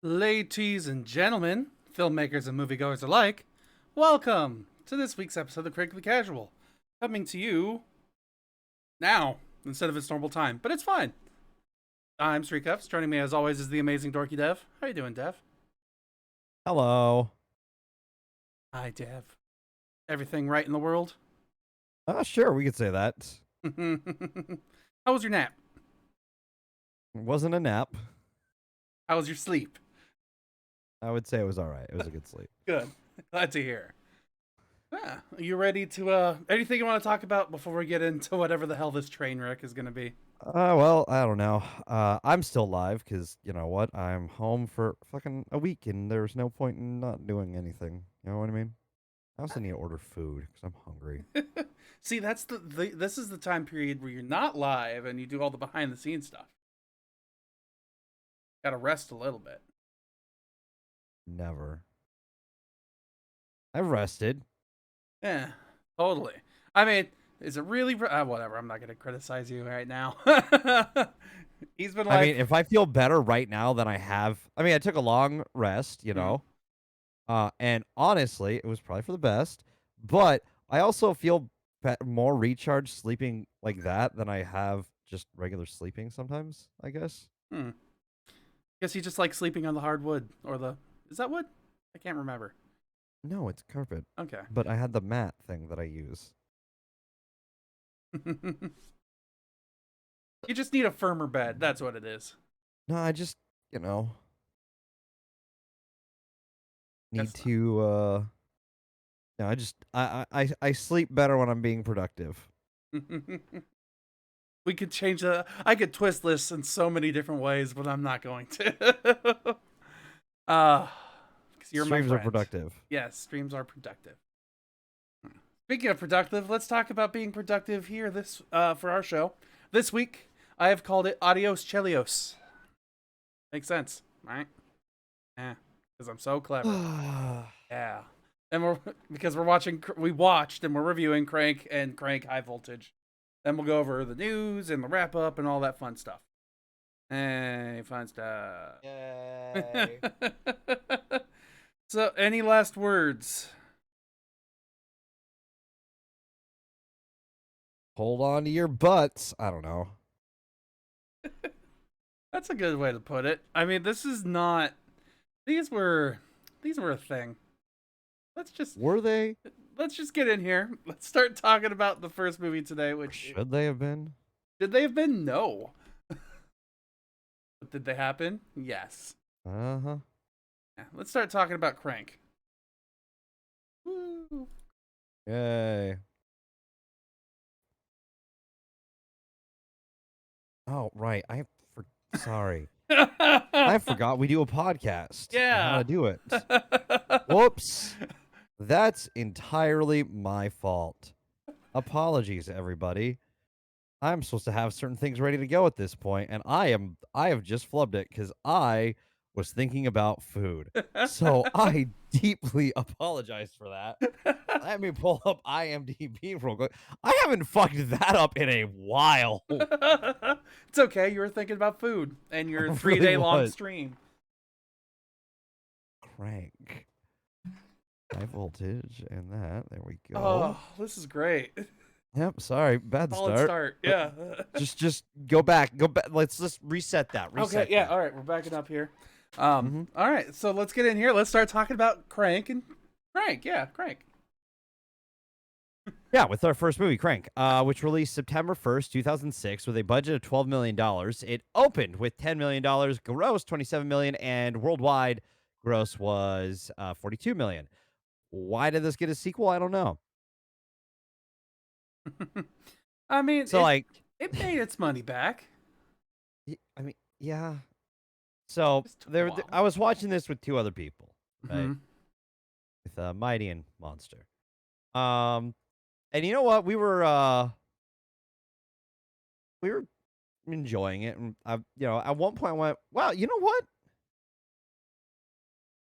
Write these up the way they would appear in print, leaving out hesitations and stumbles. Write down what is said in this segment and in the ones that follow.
Ladies and gentlemen, filmmakers and moviegoers alike, welcome to this week's episode of Critically Casual. Coming to you now instead of its normal time, but it's fine. I'm Streetcuffs. Joining me as always is the amazing Dorkydev. How you doing, Dev? Hello. Hi, Dev. Everything right in the world? Sure, we could say that. How was your nap? It wasn't a nap. How was your sleep? I would say it was all right. It was a good sleep. Good. Glad to hear. Yeah. Are you ready to, anything you want to talk about before we get into whatever the hell this train wreck is going to be? Well, I don't know. I'm still live because, you know what? I'm home for fucking a week and there's no point in not doing anything. You know what I mean? I also need to order food because I'm hungry. See, that's this is the time period where you're not live and you do all the behind the scenes stuff. Gotta rest a little bit. Never. I've rested. Yeah, totally. I mean, is it really? Whatever. I'm not gonna criticize you right now. He's been like, I mean, if I feel better right now than I have, I took a long rest, you know, and honestly, it was probably for the best. But I also feel more recharged sleeping like that than I have just regular sleeping sometimes, I guess. Guess you just like sleeping on the hardwood or the. Is that wood? I can't remember. No, it's carpet. Okay. But I had the mat thing that I use. You just need a firmer bed. That's what it is. No, I just, you know, need That's to no, I sleep better when I'm being productive. We could change the. I could twist this in so many different ways, but I'm not going to. Because you're Streams my are friend. productive. Yes, streams are productive. Speaking of productive, let's talk about being productive here. This for our show this week. I have called it Adios, Chelios. Makes sense, right? Yeah, because I'm so clever. Yeah, and we watched and we're reviewing Crank and Crank High Voltage. Then we'll go over the news and the wrap up and all that fun stuff. Hey, fun stuff. Yay. So, any last words? Hold on to your butts. I don't know. That's a good way to put it. I mean, this is not. These were a thing. Were they? Let's just get in here. Let's start talking about the first movie today. Which Should they have been? Did they have been? No. But did they happen? Yes. Uh-huh. Yeah, let's start talking about Crank. Woo. Yay. Oh, right. Sorry. I forgot we do a podcast. Yeah. How to do it. Whoops. That's entirely my fault. Apologies, everybody. I'm supposed to have certain things ready to go at this point, and I have just flubbed it because I was thinking about food. So I deeply apologize for that. Let me pull up IMDb real quick. I haven't fucked that up in a while. It's okay. You were thinking about food and your I 3 really day long was. stream. Crank. High voltage and that. There we go. Oh, this is great. Yep, sorry. Bad Solid start. start. Yeah. Just go back. Go back. Let's just reset that. Okay, yeah, that. all right, we're backing up here. All right, so let's get in here. Let's start talking about Crank and Crank. Yeah, Crank. Yeah, with our first movie, Crank, which released September 1st, 2006, with a budget of $12 million. It opened with $10 million, gross $27 million, and worldwide gross was $42 million. Why did this get a sequel? I don't know. I mean, So, it made its money back. Yeah. So I was watching this with two other people, right? With Mighty and Monster. And you know what? We were enjoying it, and at one point I went, "Wow, you know what?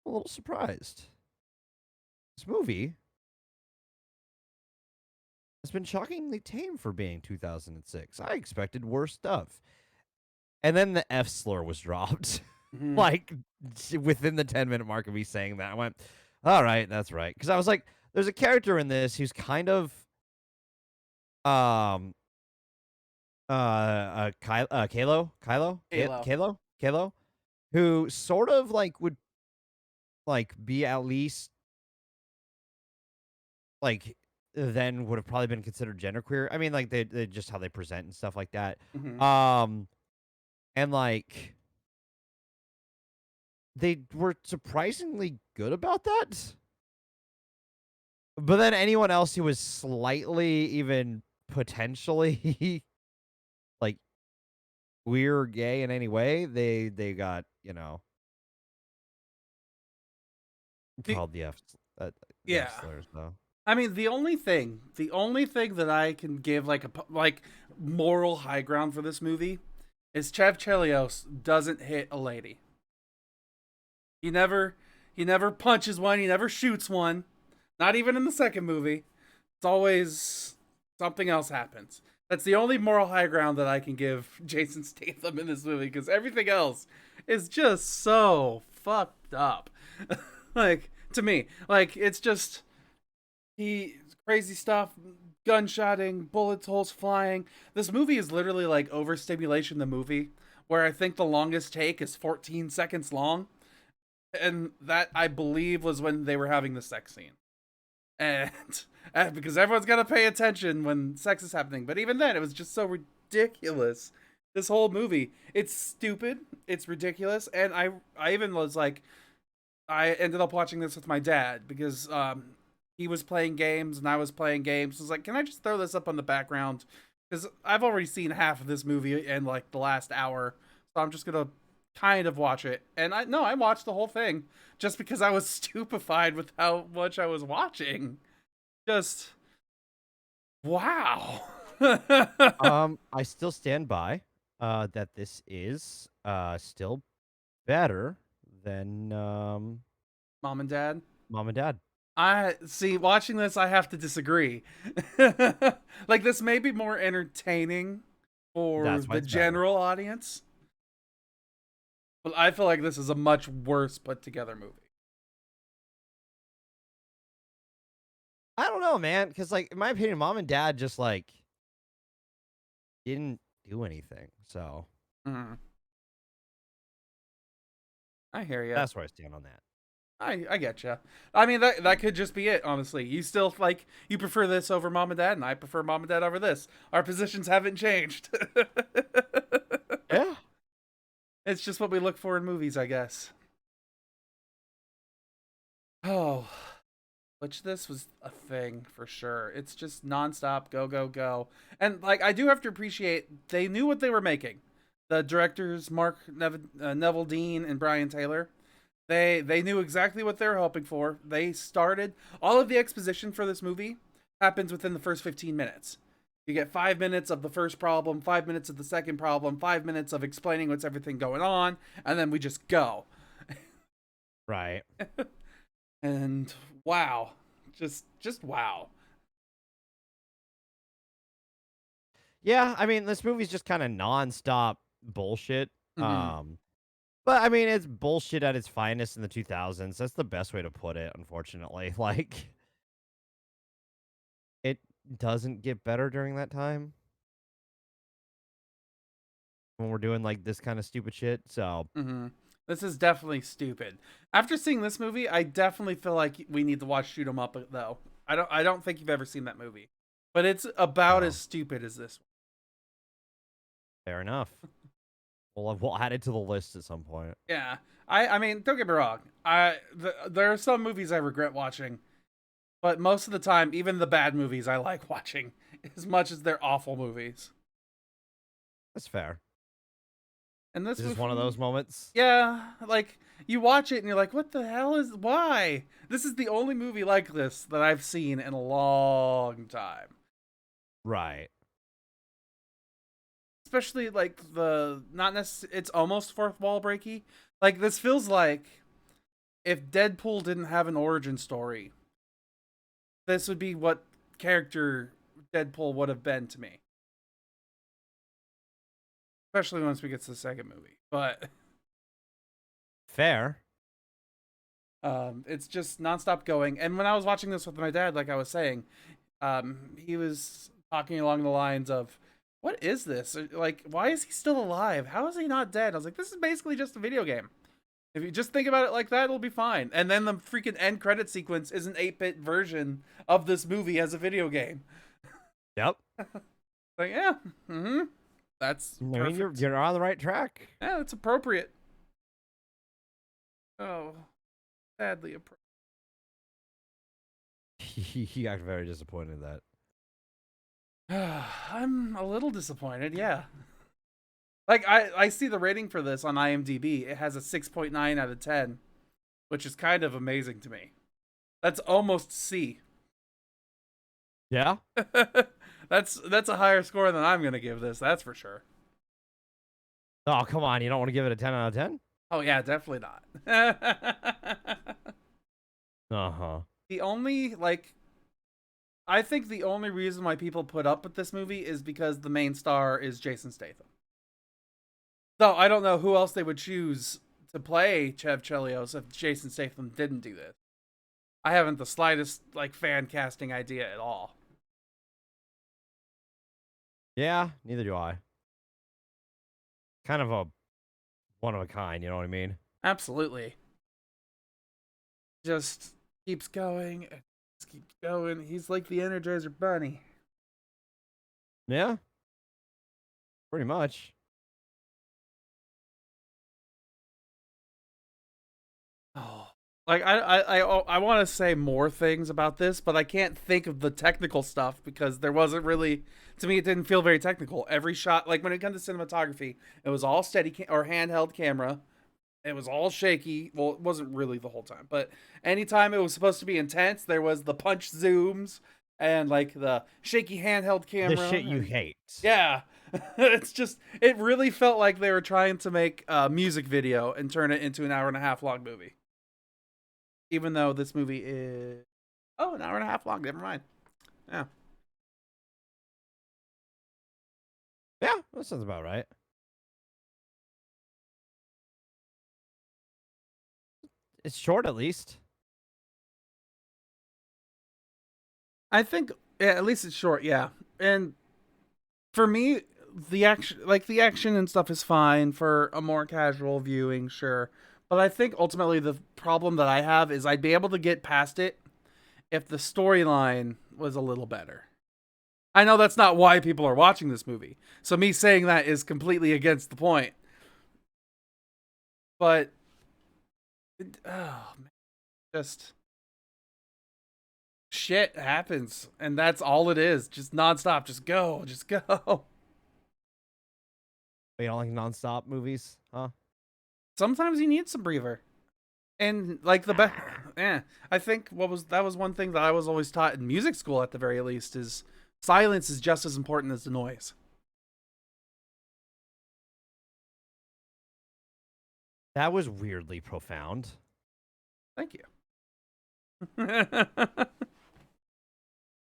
I'm a little surprised. This movie has been shockingly tame for being 2006. I expected worse stuff." And then the F slur was dropped. Mhm. Like within the 10-minute mark of me saying that, I went, "All right, that's right." Because I was like, "There's a character in this who's kind of um Halo. Kalo, who sort of like would like be at least like then would have probably been considered genderqueer. I mean, like they just how they present and stuff like that. Mhm. Um, and like they were surprisingly good about that. But then anyone else who was slightly even potentially like queer or gay in any way, they got, The called the the F yeah. slurs though. I mean, the only thing that I can give like like moral high ground for this movie is Chelios doesn't hit a lady. He never he never punches one, he never shoots one. Not even in the second movie. It's always something else happens. That's the only moral high ground that I can give Jason Statham in this movie because everything else is just so fucked up. Like to me, like it's just he crazy stuff, gunshotting, bullet holes flying. This movie is literally like overstimulation. The movie where I think the longest take is 14 seconds long, and that I believe was when they were having the sex scene, and because everyone's got to pay attention when sex is happening. But even then, it was just so ridiculous. This whole movie, it's stupid, it's ridiculous, and I even was like, I ended up watching this with my dad because he was playing games and I was playing games. I was like, can I just throw this up on the background? Because I've already seen half of this movie in like the last hour, so I'm just gonna kind of watch it. And I watched the whole thing just because I was stupefied with how much I was watching. Just wow. I still stand by that this is still better than Mom and dad. Mom and Dad. I see. Watching this, I have to disagree. Like this may be more entertaining for That's why the it's better. general audience, but I feel like this is a much worse put together movie. I don't know, man, because like in my opinion, Mom and Dad just like didn't do anything. So Mm, I hear you. that's where I stand on that. I get you. I mean that could just be it. Honestly, you still like you prefer this over Mom and Dad, and I prefer Mom and Dad over this. Our positions haven't changed. Yeah. It's just what we look for in movies, I guess. Oh, which this was a thing for sure. It's just nonstop, go, go, go. And like I do have to appreciate they knew what they were making. The directors Neville Dean and Brian Taylor. They knew exactly what they were hoping for. They started all of the exposition for this movie happens within the first 15 minutes. You get 5 minutes of the first problem, 5 minutes of the second problem, 5 minutes of explaining what's everything going on, and then we just go. Right. And wow, just wow. Yeah, I mean, this movie's just kind of nonstop bullshit. Mm-hmm. But I mean, it's bullshit at its finest in the 2000s. That's the best way to put it, unfortunately. Like, it doesn't get better during that time when we're doing like this kind of stupid shit. So, Mm-hmm. This is definitely stupid. After seeing this movie, I definitely feel like we need to watch Shoot 'Em Up though. I don't think you've ever seen that movie. But it's about as oh, stupid as this. fair enough. We'll add it to the list at some point. Yeah. I mean, don't get me wrong. There are some movies I regret watching, but most of the time, even the bad movies I like watching as much as they're awful movies. That's fair. And this Is this one of movie, those moments? yeah, like you watch it and you're like, what the hell is why? This is the only movie like this that I've seen in a long time. Right. Especially like the not necessarily it's almost fourth wall breaky. Like this feels like if Deadpool didn't have an origin story, this would be what character Deadpool would have been to me. Especially once we get to the second movie. But Fair. It's just nonstop going. And when I was watching this with my dad, like I was saying, he was talking along the lines of, "What is this? Like, why is he still alive? How is he not dead?" I was like, "This is basically just a video game. If you just think about it like that, it'll be fine." And then the freaking end credit sequence is an 8-bit version of this movie as a video game. Yep. Like, yeah, that's I mean, perfect. you're on the right track. Yeah, it's appropriate. Oh, sadly appropriate. He acted very disappointed in that. I'm a little disappointed, yeah. Like, I see the rating for this on IMDb. It has a 6.9 out of 10, which is kind of amazing to me. That's almost C. Yeah. That's a higher score than I'm going to give this, that's for sure. Oh, come on. You don't want to give it a 10 out of 10? Oh, yeah, definitely not. Uh-huh. The only, like, I think the only reason why people put up with this movie is because the main star is Jason Statham. So I don't know who else they would choose to play Chelios if Jason Statham didn't do this. I haven't the slightest, like, fan casting idea at all. Yeah, neither do I. Kind of a one of a kind, you know what I mean? Absolutely. Just keeps going. Just keeps going. He's like the Energizer Bunny. Yeah. Pretty much. Oh, like I want to say more things about this, but I can't think of the technical stuff because there wasn't really. To me, it didn't feel very technical. Every shot, like when it comes to cinematography, it was all steady or handheld camera. It was all shaky. Well, it wasn't really the whole time, but anytime it was supposed to be intense, there was the punch zooms and like the shaky handheld camera. The shit you hate. Yeah. It's just, it really felt like they were trying to make a music video and turn it into an hour and a half long movie. Even though this movie is, oh, an hour and a half long. Never mind. Yeah. Yeah, that sounds about right. It's short at least. I think, yeah, at least it's short. Yeah. And for me, the action and stuff is fine for a more casual viewing, sure. But I think ultimately the problem that I have is I'd be able to get past it if the storyline was a little better. I know that's not why people are watching this movie. So me saying that is completely against the point. But oh man, just shit happens and that's all it is. Just nonstop, just go, just go. You don't like nonstop movies, huh? Sometimes you need some breather. And like the best, yeah. I think that was one thing that I was always taught in music school, at the very least, is silence is just as important as the noise. That was weirdly profound. Thank you.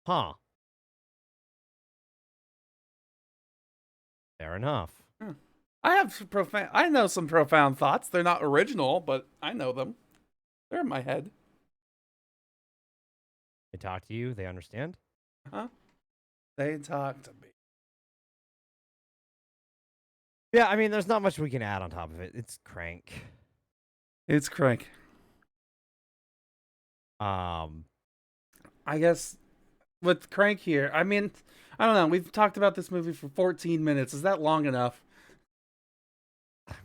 Huh. Fair enough. I know some profound thoughts. They're not original, but I know them. They're in my head. They talk to you, they understand. Huh? They talk to me. Yeah, I mean, there's not much we can add on top of it. It's Crank. It's Crank. I I guess with Crank here, I mean, I don't know. We've talked about this movie for 14 minutes. Is that long enough?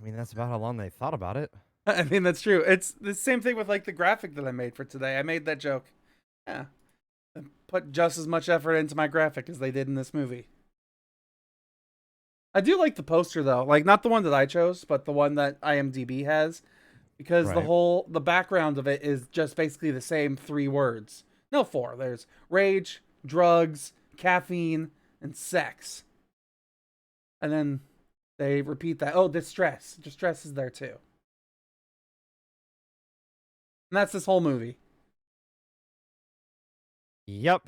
mean, that's about how long they thought about it. I mean, that's true. It's the same thing with like the graphic that I made for today. I made that joke. Yeah. I put just as much effort into my graphic as they did in this movie. I do like the poster though. Like not the one that I chose, but the one that IMDb has. Because Right. the background of it is just basically the same 3 words. No, 4. There's rage, drugs, caffeine, and sex. And then they repeat that. Oh, distress. Distress is there too. And that's this whole movie. Yep.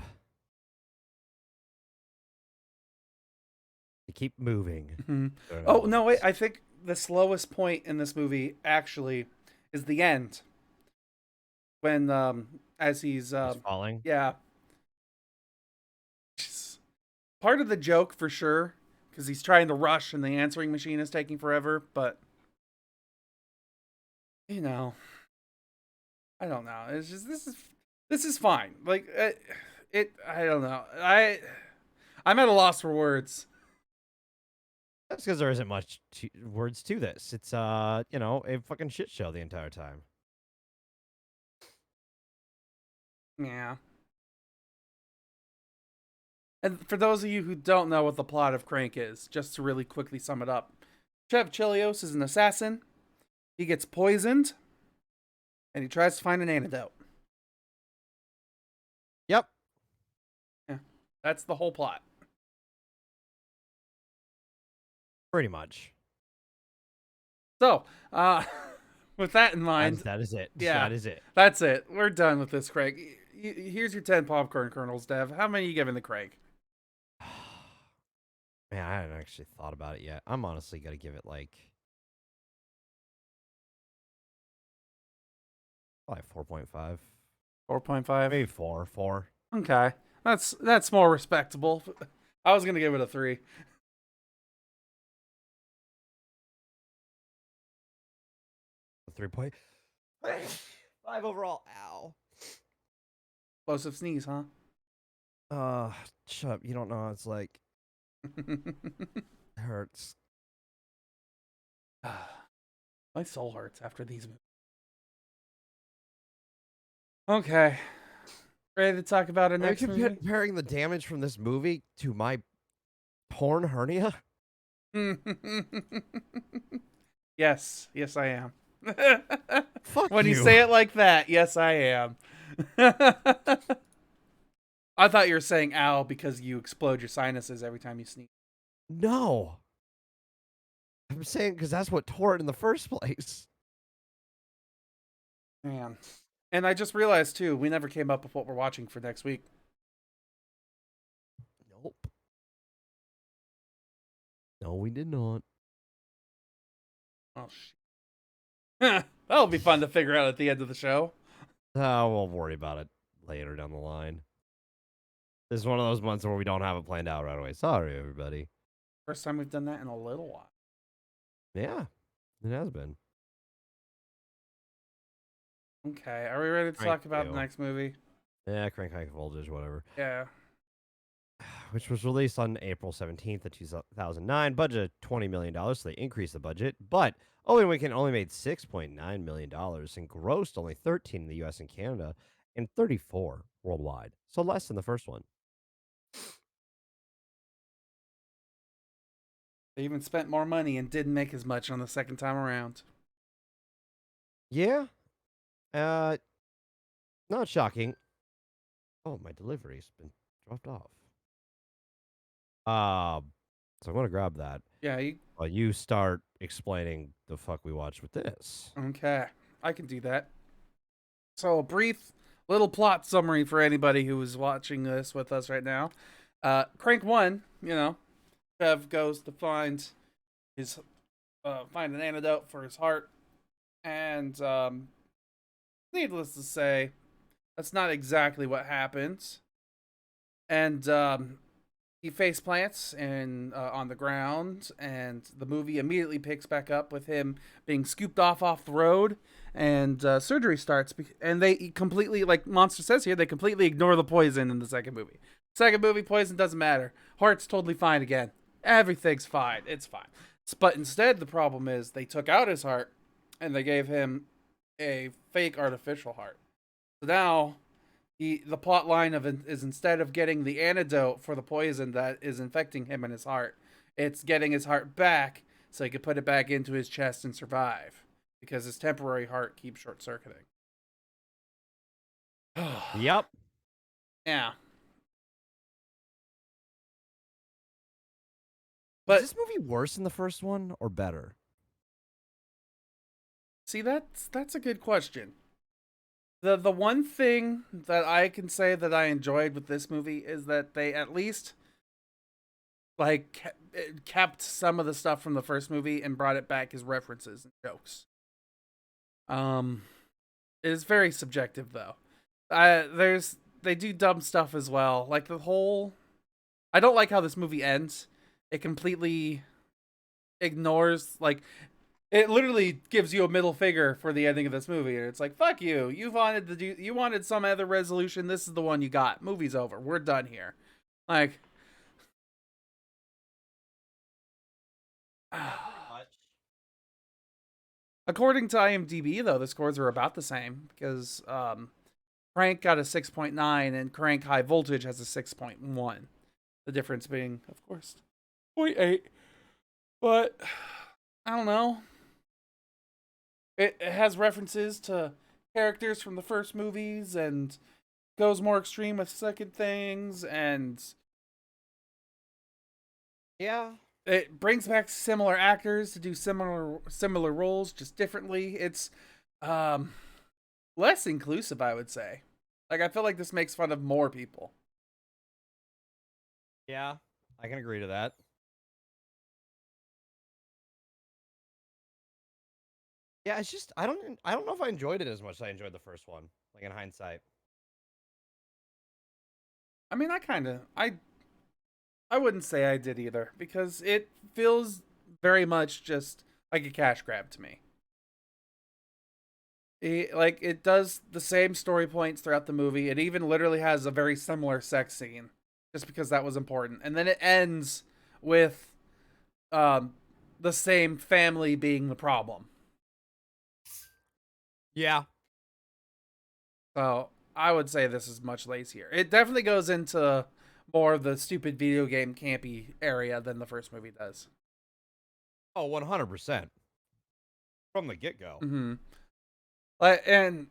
They keep moving. Mm-hmm. Oh, no, wait. I think the slowest point in this movie actually is the end when as he's He's falling. yeah, part of the joke for sure because he's trying to rush and the answering machine is taking forever, but you know, I don't know. It's just this is fine. Like I don't know. I'm at a loss for words. That's because there isn't much words to this. It's you know, a fucking shit show the entire time. Yeah. And for those of you who don't know what the plot of Crank is, just to really quickly sum it up, Chelios is an assassin. He gets poisoned, and he tries to find an antidote. Yep. Yeah, that's the whole plot. Pretty much. So, with that in mind, That is it. yeah, That is it. that's it. We're done with this, Craig. Here's your 10 popcorn kernels, Dev. How many are you giving the Craig? Man, I haven't actually thought about it yet. I'm honestly gonna give it like probably 4.5. 4.5. Maybe 4. Okay, that's more respectable. I was gonna give it a 3. A 3.5 overall. Ow. Explosive sneeze, huh? Shut up. You don't know how it's like. It hurts. My soul hurts after these movies. Okay. Ready to talk about a next movie? Comparing the damage from this movie to my porn hernia? Yes, I am. Fuck when you you. say it like that, yes, I am. I thought you were saying ow because you explode your sinuses every time you sneeze. No. I'm saying because that's what tore it in the first place. Man. And I just realized, too, we never came up with what we're watching for next week. Nope. No, we did not. Oh, shit. That'll be fun to figure out at the end of the show. Oh, we'll worry about it later down the line. This is one of those months where we don't have it planned out right away. Sorry, everybody. First time we've done that in a little while. Yeah, it has been. Okay, are we ready to talk about the next movie? Yeah, Crank High Voltage, whatever. Yeah. Which was released on April 17th of 2009. Budget $20 million, so they increased the budget. But Owen Weekend only made $6.9 million and grossed only 13 in the US and Canada and 34 worldwide. So less than the first one. They even spent more money and didn't make as much on the second time around. Yeah. Not shocking. Oh, my delivery's been dropped off. So I'm gonna grab that. Yeah, While you start explaining the fuck we watched with this. okay. I can do that. So, a brief little plot summary for anybody who is watching this with us right now. Crank 1, Bev goes to find find an antidote for his heart. And needless to say, that's not exactly what happens. And he face plants and on the ground, and the movie immediately picks back up with him being scooped off the road, and surgery starts. And they completely, like Monster says here, they completely ignore the poison in the second movie. Second movie, poison doesn't matter. Heart's totally fine again. Everything's fine. It's fine. But instead, the problem is they took out his heart and they gave him a fake artificial heart. So now the plot line is instead of getting the antidote for the poison that is infecting him in his heart, it's getting his heart back so he could put it back into his chest and survive because his temporary heart keeps short circuiting. Yep. Yeah. But is this movie worse than the first one or better? See, that's a good question. The one thing that I can say that I enjoyed with this movie is that they at least kept some of the stuff from the first movie and brought it back as references and jokes. Um, it is very subjective though. They do dumb stuff as well. Like the whole, I don't like how this movie ends. It completely ignores like it literally gives you a middle finger for the ending of this movie. And it's like, fuck you. You wanted some other resolution. This is the one you got. Movie's over. We're done here. Like according to IMDb though, the scores are about the same because Crank got a 6.9 and Crank High Voltage has a 6.1. The difference being, of course, 0.8. But I don't know. It has references to characters from the first movies and goes more extreme with second things, and Yeah. it brings back similar actors to do similar roles, just differently. It's um less inclusive, I would say. Like I feel like this makes fun of more people. Yeah. I can agree to that. Yeah, it's just I don't know if I enjoyed it as much as I enjoyed the first one, like in hindsight. I mean, I wouldn't say I did either because it feels very much just like a cash grab to me. It does the same story points throughout the movie. It even literally has a very similar sex scene, just because that was important. And then it ends with um, the same family being the problem. Yeah. So I would say this is much lazier. It definitely goes into more of the stupid video game campy area than the first movie does. Oh, 100%. From the get-go. Mm-hmm. And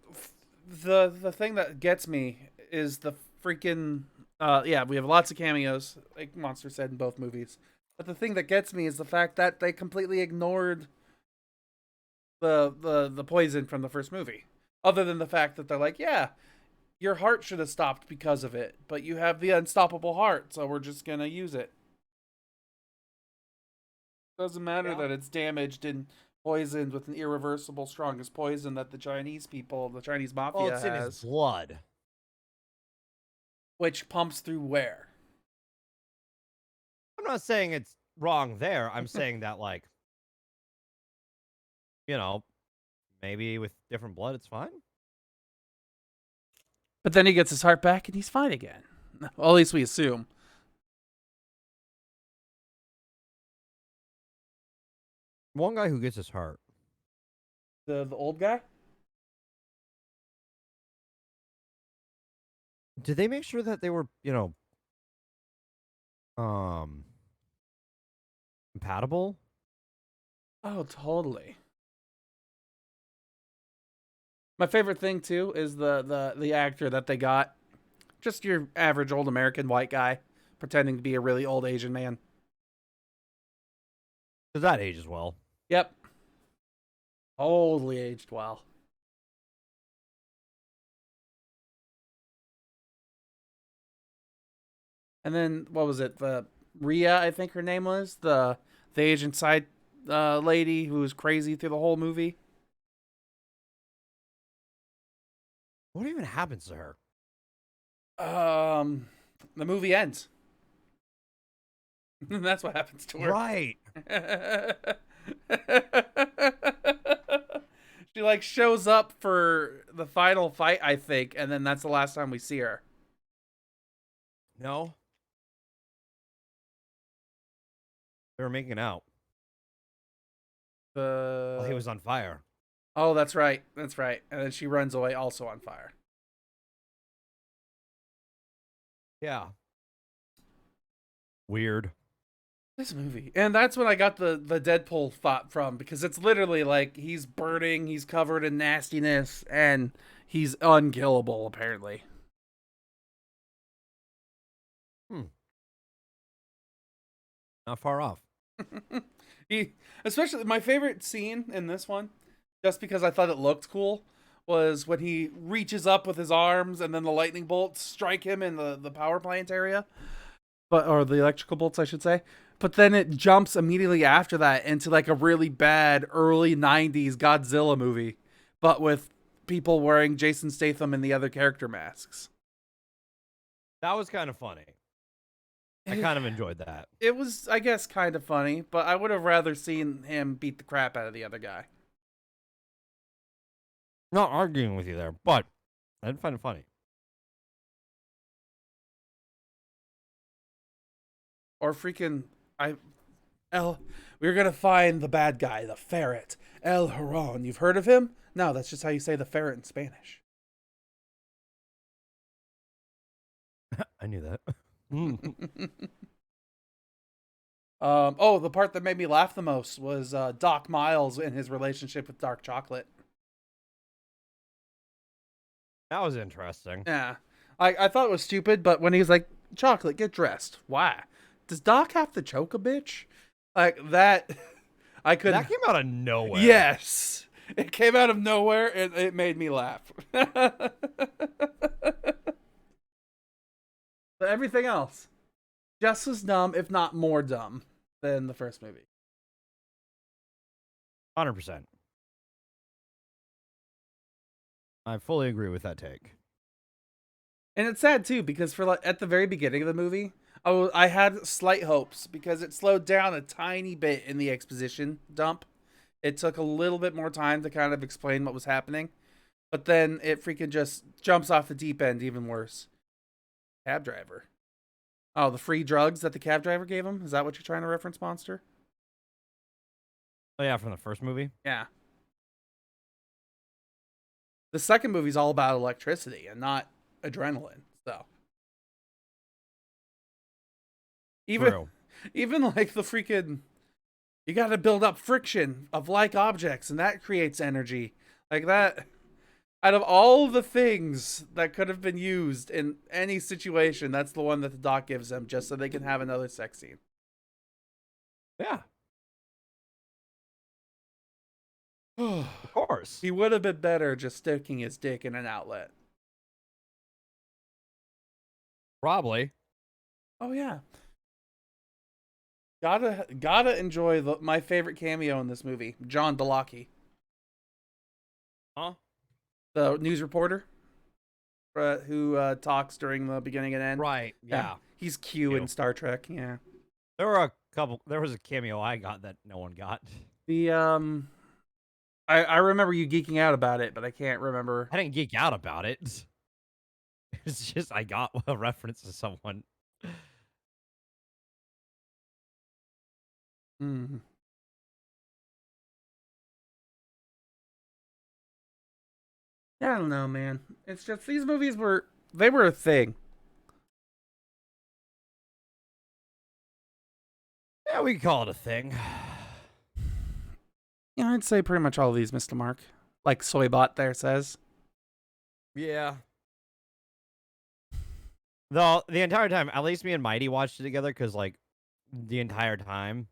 the thing that gets me is the freaking yeah, we have lots of cameos, like Monster said in both movies. But the thing that gets me is the fact that they completely ignored the poison from the first movie. Other than the fact that they're like, yeah, your heart should have stopped because of it, but you have the unstoppable heart, so we're just gonna use it. Doesn't matter Yeah. that it's damaged and poisoned with an irreversible, strongest poison that the Chinese Well, mafia it's in his has, blood. which pumps through where? I'm not saying it's wrong there. I'm saying that, like, you know, maybe with different blood, it's fine. But then he gets his heart back and he's fine again. Well, at least we assume. One guy who gets his heart. The old guy? Did they make sure that they were, compatible? Oh, totally. My favorite thing too is the actor that they got. Just your average old American white guy pretending to be a really old Asian man. Does that age as well? Yep. Totally aged well. And then what was it? The Rhea, I think her name was the Asian side lady who was crazy through the whole movie. What even happens to her? The movie ends. That's what happens to her. Right. She like shows up for the final fight, I think, and then that's the last time we see her. No. They were making out while he was on fire. Oh, that's right. That's right. And then she runs away also on fire. Yeah. Weird. This movie. And that's when I got the Deadpool thought from, because it's literally like he's burning, he's covered in nastiness, and he's unkillable, apparently. Not far off. Especially my favorite scene in this one, just because I thought it looked cool, was when he reaches up with his arms and then the lightning bolts strike him in the power plant area. Or the electrical bolts, I should say. But then it jumps immediately after that into like a really bad early 90s Godzilla movie. but with people wearing Jason Statham and the other character masks. That was kind of funny. I kind of enjoyed that. It was, I guess, kind of funny, but I would have rather seen him beat the crap out of the other guy. Not arguing with you there, but I didn't find it funny. Or freaking, we're gonna find the bad guy, the ferret, El Huron. You've heard of him? No, that's just how you say the ferret in Spanish. I knew that. The part that made me laugh the most was Doc Miles and his relationship with Dark Chocolate. That was interesting. Yeah. I thought it was stupid, but when he's like, Chocolate, get dressed. Why? Does Doc have to choke a bitch? Like, that, I couldn't. That came out of nowhere. Yes. It came out of nowhere, and it made me laugh. But everything else, just as dumb, if not more dumb, than the first movie. 100%. I fully agree with that take. And it's sad too, because for like at the very beginning of the movie, I had slight hopes because it slowed down a tiny bit in the exposition dump. It took a little bit more time to kind of explain what was happening, but then it freaking just jumps off the deep end even worse. Cab driver. Oh, the free drugs that the cab driver gave him? Is that what you're trying to reference, Monster? Oh yeah, from the first movie? Yeah. The second movie's all about electricity and not adrenaline, so. True. Even like the freaking, you got to build up friction of like objects, and that creates energy. Like that, out of all the things that could have been used in any situation, that's the one that the doc gives them just so they can have another sex scene. Yeah. Of course. He would have been better just sticking his dick in an outlet. Probably. Oh yeah. Gotta enjoy my favorite cameo in this movie, John DeLocke. Huh? The news reporter who talks during the beginning and end. Right. Yeah. He's Q in Star Trek. Yeah. There was a cameo I got that no one got. The I remember you geeking out about it, but I can't remember. I didn't geek out about it. It's just I got a reference to someone. Mm. Yeah, I don't know, man. It's just these movies were a thing. Yeah, we can call it a thing. Yeah, I'd say pretty much all of these, Mr. Mark. Like Soybot there says. Yeah. The entire time, at least me and Mighty watched it together, because like the entire time,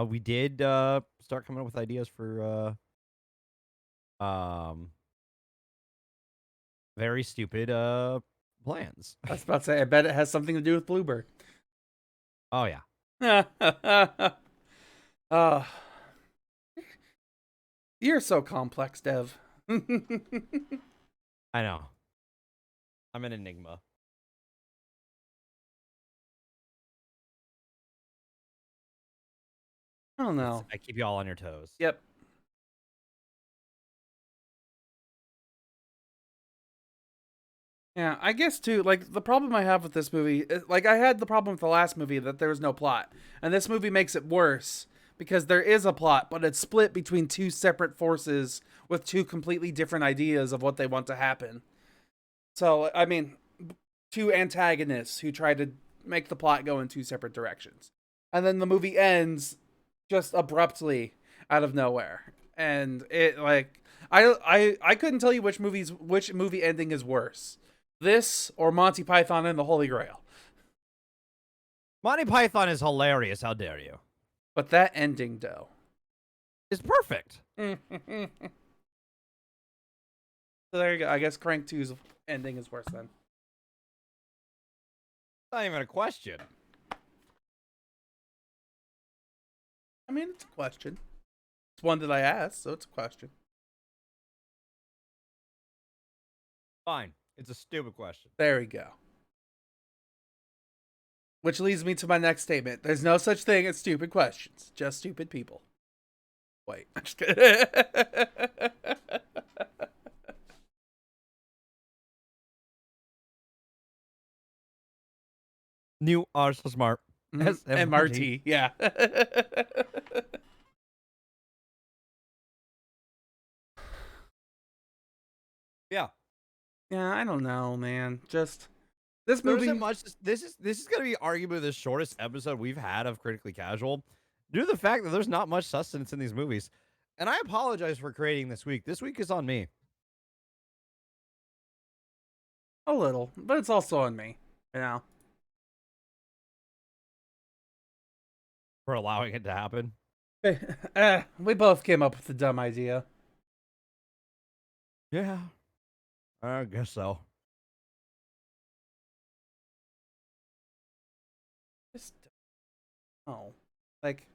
we did start coming up with ideas for very stupid plans. I was about to say, I bet it has something to do with Bluebird. Oh yeah. You're so complex, Dev. I know. I'm an enigma. I don't know. I keep you all on your toes. Yep. Yeah, I guess too, like, the problem I have with this movie, like, I had the problem with the last movie that there was no plot. And this movie makes it worse because there is a plot, but it's split between two separate forces with two completely different ideas of what they want to happen. So, I mean, two antagonists who try to make the plot go in two separate directions. And then the movie ends just abruptly out of nowhere. And it, like, I couldn't tell you which movie ending is worse. This or Monty Python and the Holy Grail. Monty Python is hilarious. How dare you? But that ending, though, is perfect. So there you go. I guess Crank 2's ending is worse then. Not even a question. I mean, it's a question. It's one that I asked, so it's a question. Fine. It's a stupid question. There we go. Which leads me to my next statement. There's no such thing as stupid questions, just stupid people. Wait, I'm just kidding. New are so smart. MRT, yeah. Yeah. Yeah, I don't know, man. Just this There movie. isn't much. This is going to be arguably the shortest episode we've had of Critically Casual, due to the fact that there's not much sustenance in these movies. And I apologize for creating this week. This week is on me. A little, but it's also on me. You know. For allowing it to happen. We both came up with the dumb idea. Yeah. I guess so. Just oh, like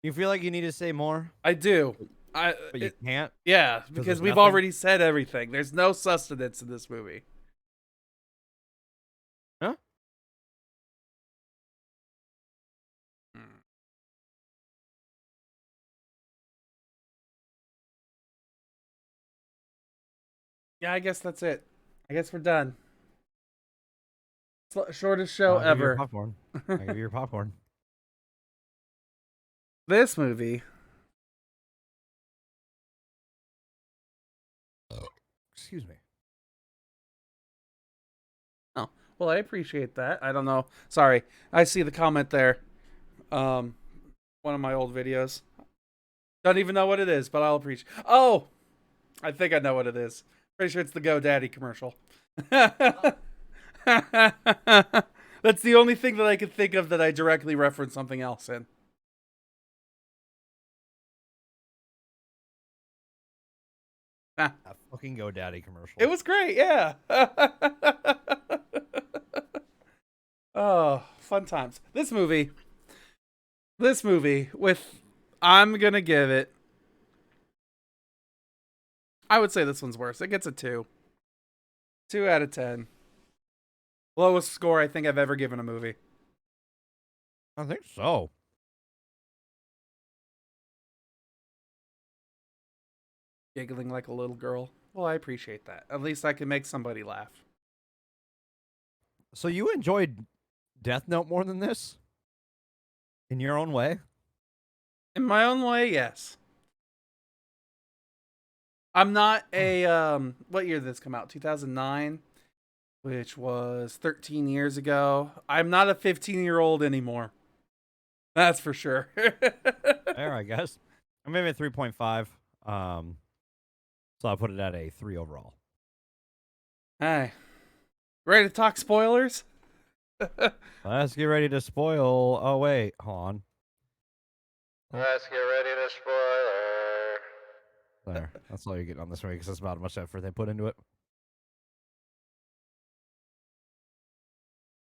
You feel like you need to say more, I do. but you can't? Yeah, because there's we've nothing? already said everything. There's no sustenance in this movie. Huh? Yeah, I guess that's it. I guess we're done. Shortest show I'll give you your ever. popcorn. I'll give you your popcorn. This movie. Excuse me. Oh, well, I appreciate that. I don't know. Sorry, I see the comment there. One of my old videos. Don't even know what it is, but I'll appreciate. Oh, I think I know what it is. Pretty sure it's the GoDaddy commercial. That's the only thing that I could think of that I directly reference something else in. That fucking GoDaddy commercial. It was great, yeah. Oh, fun times. This movie with, I'm gonna give it, I would say this one's worse. It gets a 2. 2 out of 10. Lowest score I think I've ever given a movie. I think so. Giggling like a little girl. Well, I appreciate that. At least I can make somebody laugh. So you enjoyed Death Note more than this? In your own way? In my own way, yes. I'm not a what year did this come out? 2009, which was 13 years ago. I'm not a 15-year-old anymore. That's for sure. There, I guess. I'm maybe a 3.5. So I'll put it at a 3 overall. Hey. Ready to talk spoilers? Let's get ready to spoil. Oh, wait. Hold on. Let's get ready to spoiler. There. That's all you get on this movie because that's about how much effort they put into it.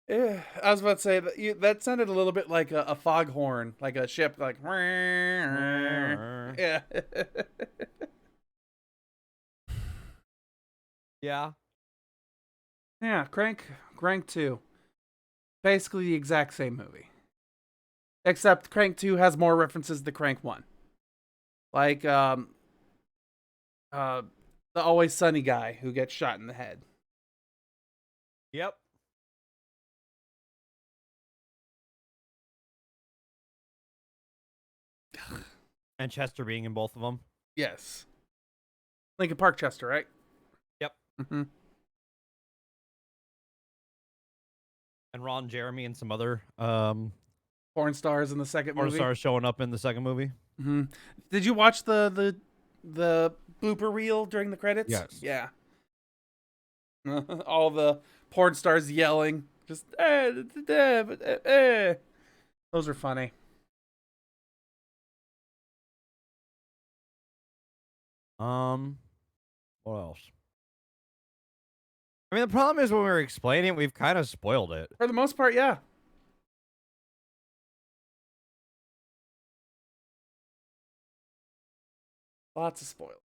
Yeah, I was about to say that sounded a little bit like a foghorn, like a ship, like yeah. Yeah. Yeah, Crank 2. Basically the exact same movie. Except Crank 2 has more references to Crank 1. Like the Always Sunny guy who gets shot in the head. Yep. And Chester being in both of them. Yes. Lincoln Park Chester, right? Yep. Mm-hmm. And Ron Jeremy and some other Porn stars in the second porn movie. stars showing up in the second movie. Mm-hmm. Did you watch the blooper reel during the credits? Yes. Yeah. All the porn stars yelling, just Those are funny. What else? I mean, the problem is when we were explaining it, we've kind of spoiled it. For the most part, yeah. Lots of spoilers.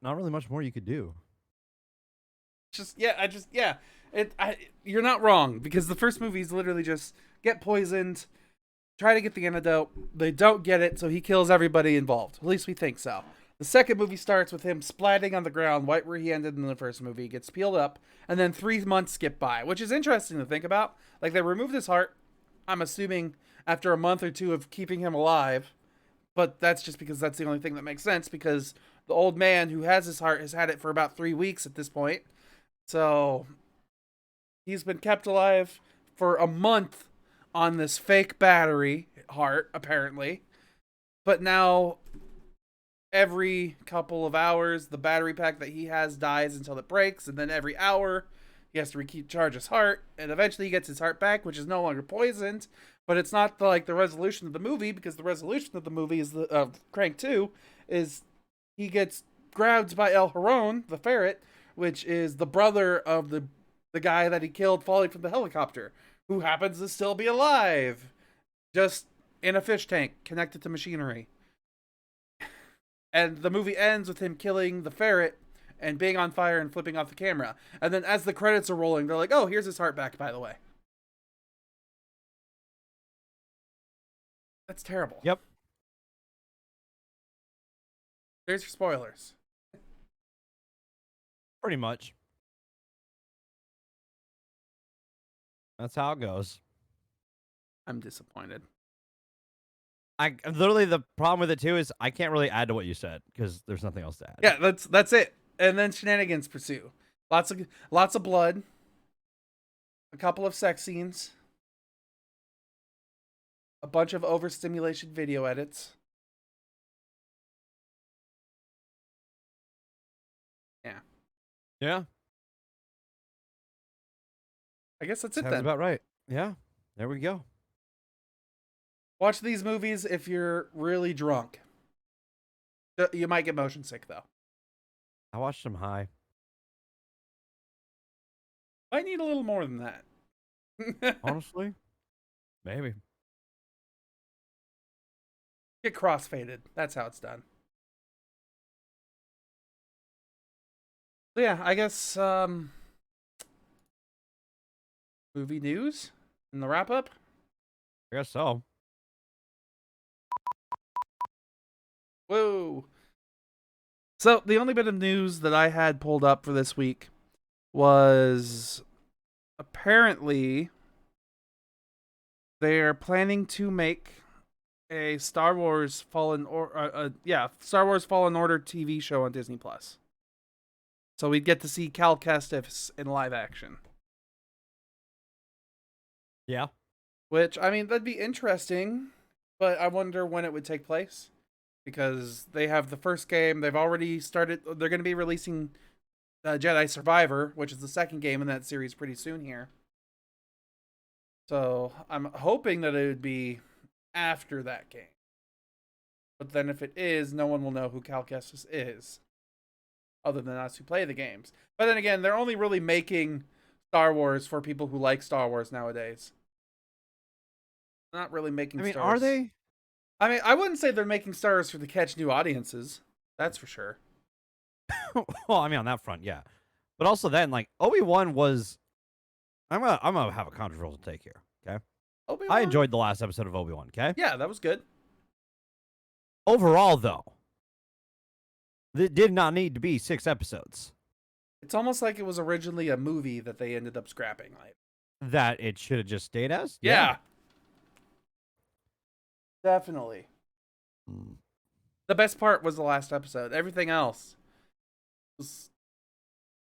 Not really much more you could do. You're not wrong, because the first movie is literally just get poisoned, try to get the antidote. They don't get it, so he kills everybody involved. At least we think so. The second movie starts with him splatting on the ground, right where he ended in the first movie. He gets peeled up, and then 3 months skip by, which is interesting to think about. Like, they removed his heart, I'm assuming, after a month or two of keeping him alive. But that's just because that's the only thing that makes sense, because the old man who has his heart has had it for about 3 weeks at this point. So he's been kept alive for a month on this fake battery heart, apparently. But now, every couple of hours, the battery pack that he has dies until it breaks, and then every hour, he has to recharge his heart, and eventually he gets his heart back, which is no longer poisoned. But it's not the resolution of the movie, because the resolution of the movie is the Crank 2 is he gets grabbed by El Heron, the ferret, which is the brother of the guy that he killed falling from the helicopter, who happens to still be alive, just in a fish tank connected to machinery. And the movie ends with him killing the ferret and being on fire and flipping off the camera. And then as the credits are rolling, they're like, oh, here's his heart back, by the way. That's terrible. Yep. There's your spoilers. Pretty much. That's how it goes. I'm disappointed. Literally, the problem with it too is I can't really add to what you said because there's nothing else to add. Yeah, that's it. And then shenanigans pursue. Lots of blood. A couple of sex scenes. A bunch of overstimulation video edits. Yeah. Yeah. I guess that's it Sounds then. about right. Yeah. There we go. Watch these movies if you're really drunk. You might get motion sick, though. I watched them high. Might need a little more than that. Honestly, maybe. Get crossfaded. That's how it's done. So yeah, I guess movie news in the wrap up. I guess so. Whoa. So the only bit of news that I had pulled up for this week was apparently they're planning to make a Star Wars Fallen Order TV show on Disney Plus. So we'd get to see Cal Kestis in live action. Yeah. Which, I mean, that'd be interesting, but I wonder when it would take place. Because they have the first game, they've already started, they're going to be releasing Jedi Survivor, which is the second game in that series pretty soon here. So I'm hoping that it would be after that game. But then if it is, no one will know who Cal Kestis is, other than us who play the games. But then again, they're only really making Star Wars for people who like Star Wars nowadays. Not really making I mean, Star are Wars. they? I mean, I wouldn't say they're making Star Wars to catch new audiences. That's for sure. Well, I mean, on that front, yeah. But also then, like, Obi-Wan was... I'm gonna have a controversial take here, okay? Obi-Wan? I enjoyed the last episode of Obi-Wan, okay? Yeah, that was good. Overall, though, it did not need to be 6 episodes. It's almost like it was originally a movie that they ended up scrapping. Like, That it should have just stayed as? yeah. Definitely. The best part was the last episode. Everything else was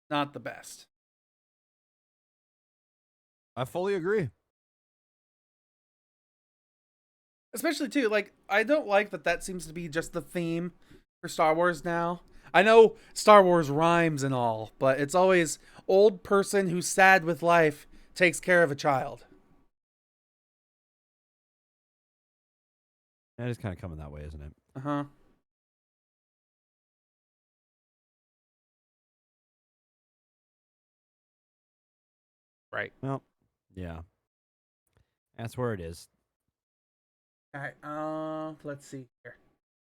not the best. I fully agree. Especially, too, like, I don't like that seems to be just the theme for Star Wars now. I know Star Wars rhymes and all, but it's always old person who's sad with life takes care of a child. That is kind of coming that way, isn't it? Uh-huh. Right. Well, yeah. That's where it is. All right. Let's see here.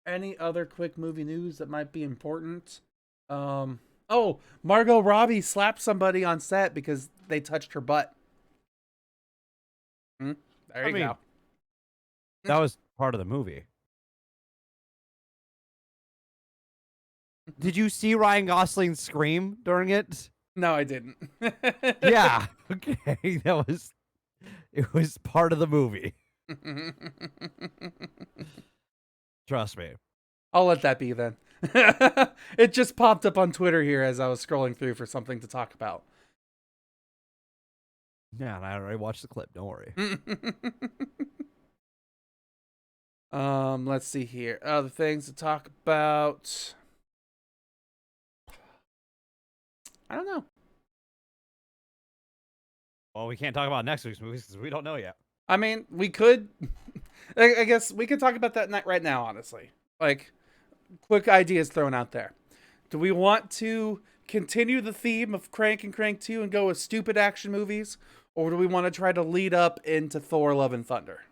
Any other quick movie news that might be important? Oh, Margot Robbie slapped somebody on set because they touched her butt. There you go. That was part of the movie. Did you see Ryan Gosling scream during it? No, I didn't. Yeah. Okay. It was part of the movie. Trust me. I'll let that be then. It just popped up on Twitter here as I was scrolling through for something to talk about. Yeah, and I already watched the clip. Don't worry. Let's see here. Other things to talk about. I don't know. Well, we can't talk about next week's movies because we don't know yet. I mean, we could. I guess we could talk about that right now, honestly. Like, quick ideas thrown out there. Do we want to continue the theme of Crank and Crank 2 and go with stupid action movies? Or do we want to try to lead up into Thor Love and Thunder?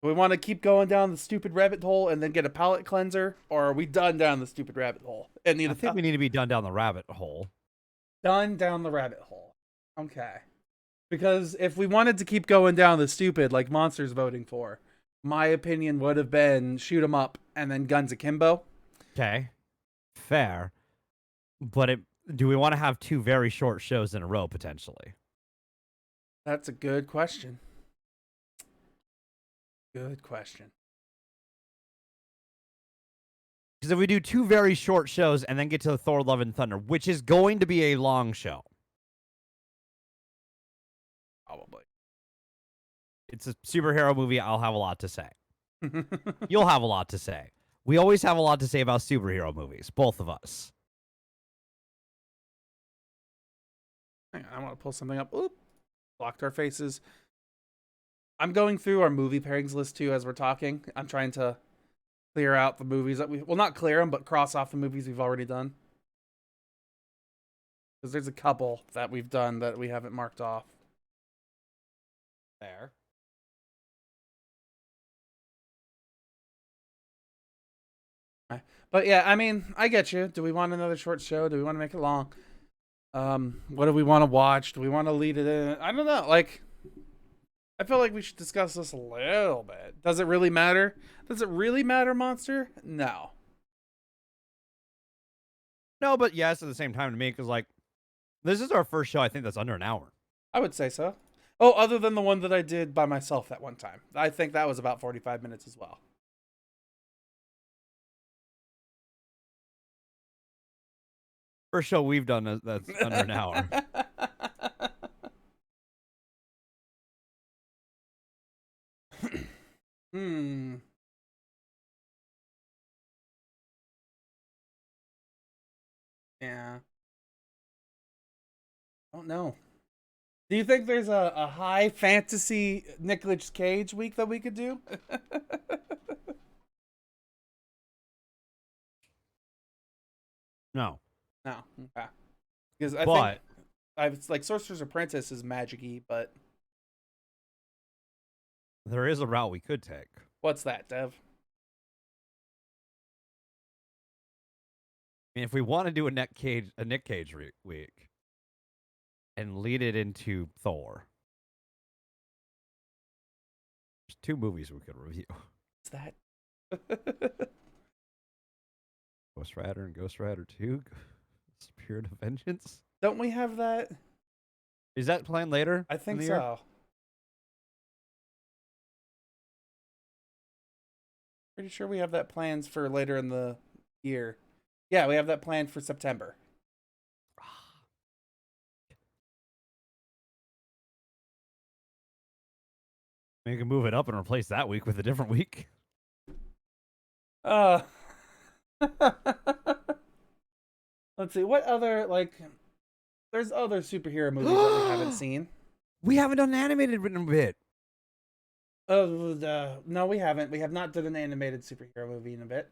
Do we want to keep going down the stupid rabbit hole and then get a palate cleanser? Or are we done down the stupid rabbit hole? And I think we need to be done down the rabbit hole. Done down the rabbit hole. Okay. Because if we wanted to keep going down the stupid, like Monster's voting for, my opinion would have been shoot 'em up and then Guns Akimbo. Okay. Fair. But do we want to have two very short shows in a row, potentially? That's a good question. Good question. Because if we do two very short shows and then get to Thor Love and Thunder, which is going to be a long show. Probably. It's a superhero movie. I'll have a lot to say. You'll have a lot to say. We always have a lot to say about superhero movies, both of us. Hang on, I want to pull something up. Oop. Blocked our faces. I'm going through our movie pairings list too as we're talking. I'm trying to clear out the movies that well, not clear them, but cross off the movies we've already done. Because there's a couple that we've done that we haven't marked off. Fair. But yeah, I mean, I get you. Do we want another short show? Do we want to make it long? What do we want to watch? Do we want to lead it in? I don't know. Like, I feel like we should discuss this a little bit. Does it really matter? Does it really matter, Monster? No. No, but yes, at the same time to me, because, like, this is our first show, I think, that's under an hour. I would say so. Oh, other than the one that I did by myself that one time. I think that was about 45 minutes as well. First show we've done that's under an hour. Yeah. I don't know. Do you think there's a high fantasy Nicolas Cage week that we could do? No. No. Okay. Because I But think it's like Sorcerer's Apprentice is magic-y, but there is a route we could take. what's that, Dev? I mean, if we want to do a Nick Cage week and lead it into Thor, there's two movies we could review. What's that? Ghost Rider and Ghost Rider 2, Spirit of Vengeance. Don't we have that? Is that planned later? I think in the year? so. Pretty sure we have that plans for later in the year. Yeah, we have that planned for September. Maybe we can move it up and replace that week with a different week. Let's see. What other, like, there's other superhero movies that we haven't seen. We haven't done an animated in a bit. No, we haven't. We have not done an animated superhero movie in a bit.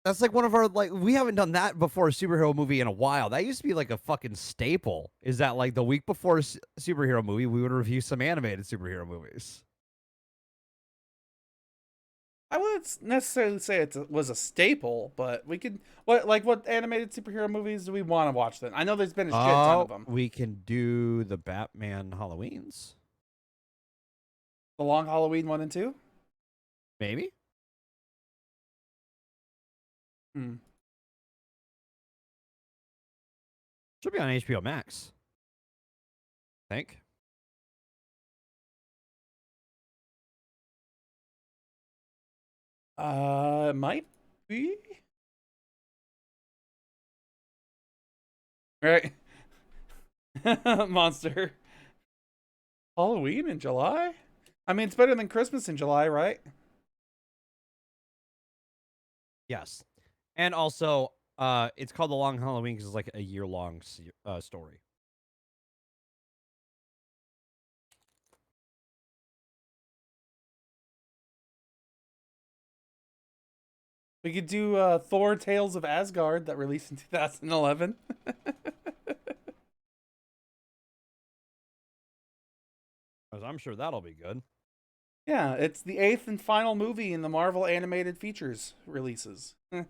That's like one of our, like, we haven't done that before a superhero movie in a while. That used to be like a fucking staple. Is that like the week before a superhero movie, we would review some animated superhero movies. I wouldn't necessarily say was a staple, but we could what animated superhero movies do we want to watch then? I know there's been a shit ton of them. We can do the Batman Halloweens. The Long Halloween 1 and 2? Maybe. Hmm. Should be on HBO Max. I think. It might be. Right. Monster. Halloween in July? I mean, it's better than Christmas in July, right? Yes. And also, it's called The Long Halloween because it's like a year-long story. We could do Thor Tales of Asgard that released in 2011. Because I'm sure that'll be good. Yeah, it's the 8th and final movie in the Marvel Animated Features releases. It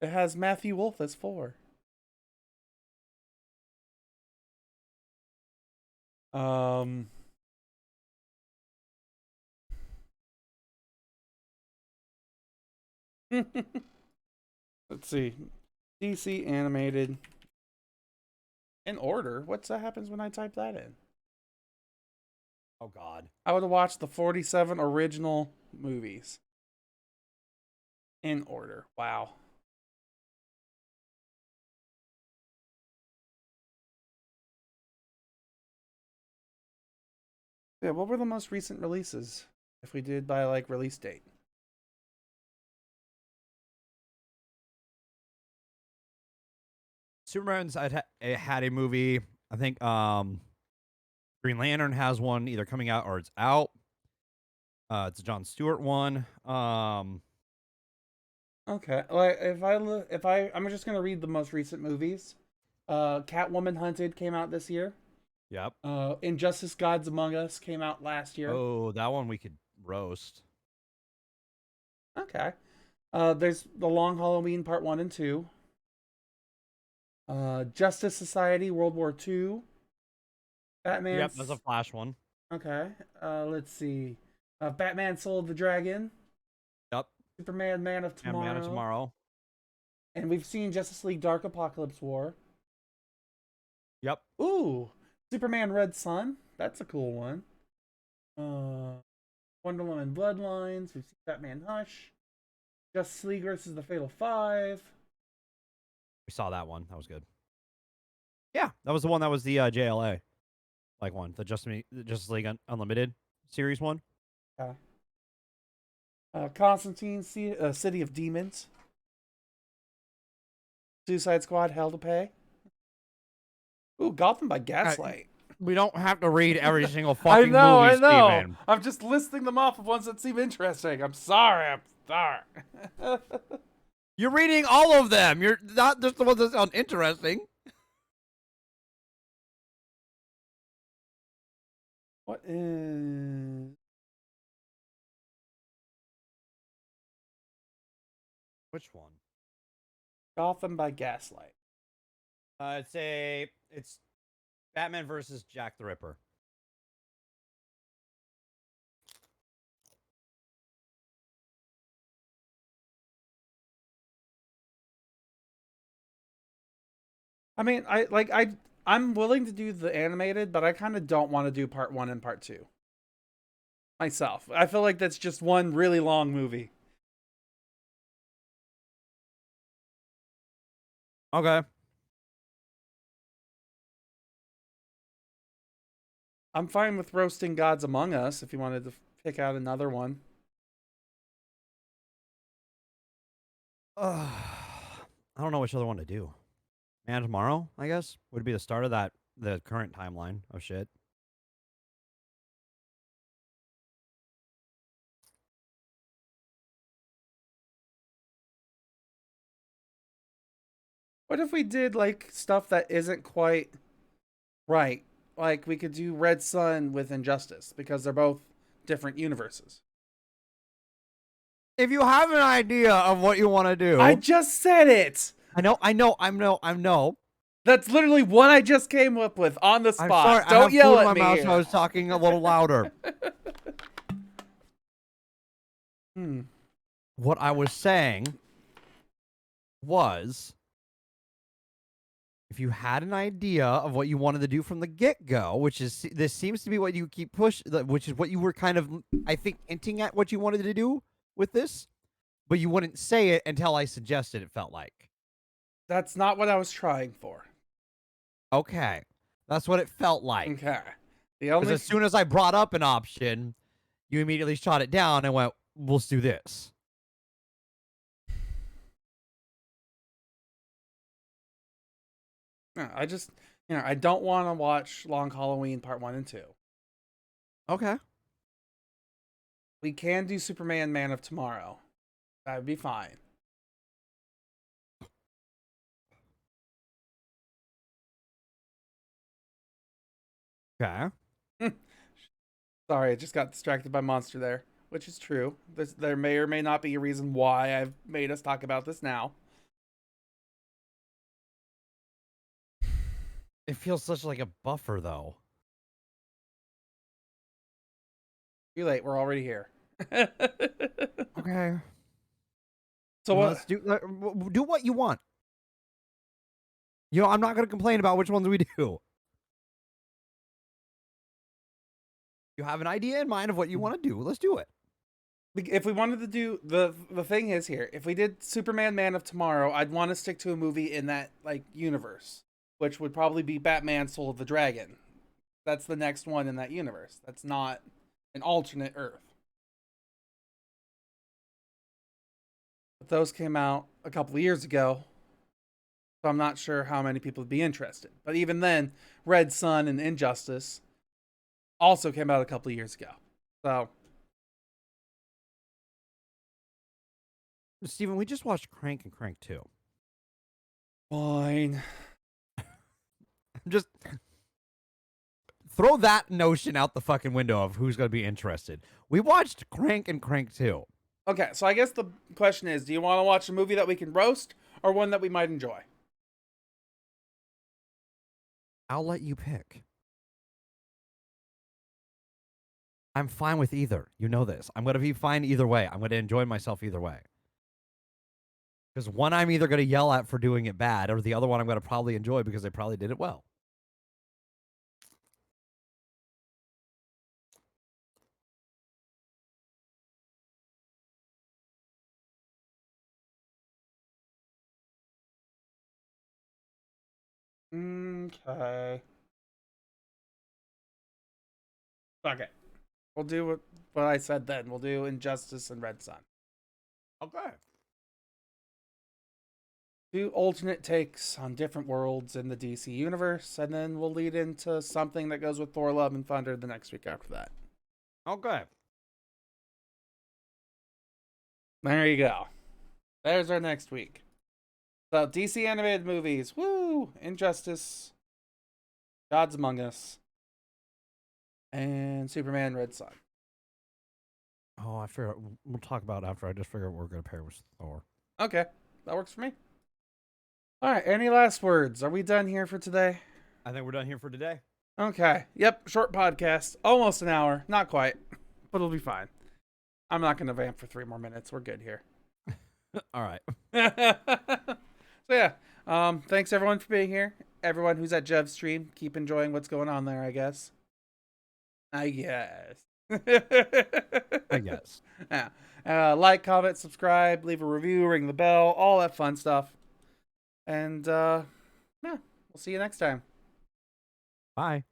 has Matthew Wolf as 4. Let's see. DC animated in order. What's that happens when I type that in? Oh, God. I would have watched the 47 original movies in order. Wow. Yeah, what were the most recent releases? If we did by like release date. Superman's it had a movie. I think Green Lantern has one either coming out or it's out. It's a Jon Stewart one. Okay, like I'm just gonna read the most recent movies. Catwoman Hunted came out this year. Yep. Injustice: Gods Among Us came out last year. Oh, that one we could roast. Okay. There's The Long Halloween Part 1 and 2. Justice Society World War II. Batman. Yep, that's a Flash one. Okay. Let's see. Batman Soul of the Dragon. Yep. Superman Man of Tomorrow. And Man of Tomorrow. And we've seen Justice League Dark Apocalypse War. Yep. Ooh. Superman Red Sun. That's a cool one. Wonder Woman Bloodlines. We've seen Batman Hush. Justice League versus the Fatal Five. We saw that one. That was good. Yeah, that was the one that was the JLA. Like one. The Justice League Unlimited series one. Okay. Constantine, City of Demons. Suicide Squad, Hell to Pay. Ooh, Gotham by Gaslight. We don't have to read every single fucking movie, I know. Steven. I'm just listing them off of ones that seem interesting. I'm sorry. You're reading all of them. You're not just the ones that sound interesting. What is... Which one? Gotham by Gaslight. It's Batman versus Jack the Ripper. I mean, I'm willing to do the animated, but I kind of don't want to do part 1 and part 2 myself. I feel like that's just one really long movie. Okay. I'm fine with roasting Gods Among Us if you wanted to pick out another one. I don't know which other one to do. Man Tomorrow, I guess, would be the start of the current timeline of shit. What if we did like stuff that isn't quite right? Like we could do Red Sun with Injustice because they're both different universes. If you have an idea of what you want to do, I just said it. I know. That's literally what I just came up with on the I'm spot. sorry. Don't I have yell food in at my me mouth, here. so I was talking a little louder. What I was saying was, if you had an idea of what you wanted to do from the get-go, which is, this seems to be what you keep which is what you were kind of, I think, hinting at what you wanted to do with this, but you wouldn't say it until I suggested, it felt like. That's not what I was trying for. Okay. That's what it felt like. Okay. The Because only as soon as I brought up an option, you immediately shot it down and went, let's do this. No, I just, I don't want to watch Long Halloween Part 1 and 2. Okay. We can do Superman Man of Tomorrow. That would be fine. Okay. Sorry, I just got distracted by Monster there, which is true. There may or may not be a reason why I've made us talk about this now. It feels such like a buffer, though. Too late. We're already here. Okay. So what? Let's do what you want. I'm not going to complain about which ones we do. You have an idea in mind of what you want to do. Let's do it. If we wanted to do the thing is here, if we did Superman Man of Tomorrow, I'd want to stick to a movie in that universe, which would probably be Batman Soul of the Dragon. That's the next one in that universe. That's not an alternate Earth. But those came out a couple of years ago, so I'm not sure how many people would be interested. But even then, Red Sun and Injustice also came out a couple of years ago. So, Steven, we just watched Crank and Crank 2. fine. Just throw that notion out the fucking window of who's going to be interested. We watched Crank and Crank 2. Okay, so I guess the question is, do you want to watch a movie that we can roast or one that we might enjoy? I'll let you pick. I'm fine with either. You know this. I'm going to be fine either way. I'm going to enjoy myself either way. Because one I'm either going to yell at for doing it bad, or the other one I'm going to probably enjoy because they probably did it well. Okay. Okay. We'll do what I said then. We'll do Injustice and Red Sun. Okay. Do alternate takes on different worlds in the DC universe, and then we'll lead into something that goes with Thor Love and Thunder the next week after that. Okay. There you go. There's our next week. So, DC animated movies. Woo! Injustice. Gods Among Us. And Superman Red Sun. Oh, I figure we'll talk about it after I just figure out what we're going to pair with Thor. Okay. That works for me. Alright, any last words? Are we done here for today? I think we're done here for today. Okay. Yep, short podcast. Almost an hour. Not quite. But it'll be fine. I'm not going to vamp for 3 more minutes. We're good here. All right. So yeah, thanks everyone for being here. Everyone who's at Jev's stream, keep enjoying what's going on there, I guess. I guess. Yeah. Like, comment, subscribe, leave a review, ring the bell, all that fun stuff. And, yeah, we'll see you next time. Bye.